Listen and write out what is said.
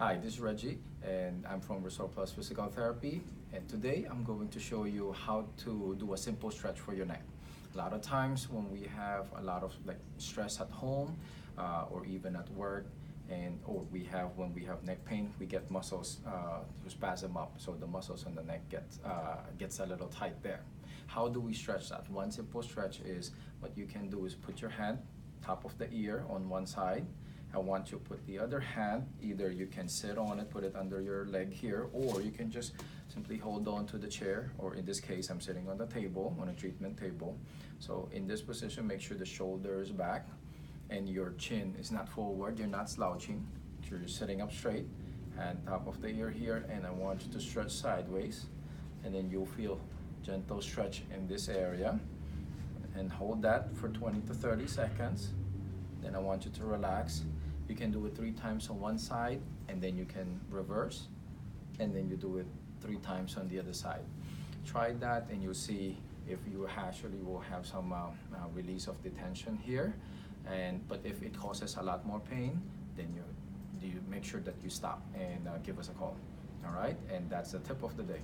Hi, this is Reggie, and I'm from Restore Plus Physical Therapy. And today I'm going to show you how to do a simple stretch for your neck. A lot of times when we have a lot of stress at home or even at work, or when we have neck pain, we get muscles to spasm up, so the muscles on the neck gets a little tight there. How do we stretch that? One simple stretch is what you can do is put your hand top of the ear on one side. I want you to put the other hand, either you can sit on it, put it under your leg here, or you can just simply hold on to the chair, or in this case, I'm sitting on the table, on a treatment table. So in this position, make sure the shoulder is back and your chin is not forward, you're not slouching. So you're sitting up straight, and top of the ear here, and I want you to stretch sideways, and then you'll feel gentle stretch in this area, and hold that for 20 to 30 seconds. Then I want you to relax. You can do it 3 times on one side, and then you can reverse, and then you do it 3 times on the other side. Try that, and you'll see if you actually will have some release of the tension here. But if it causes a lot more pain, then you make sure that you stop and give us a call. All right, and that's the tip of the day.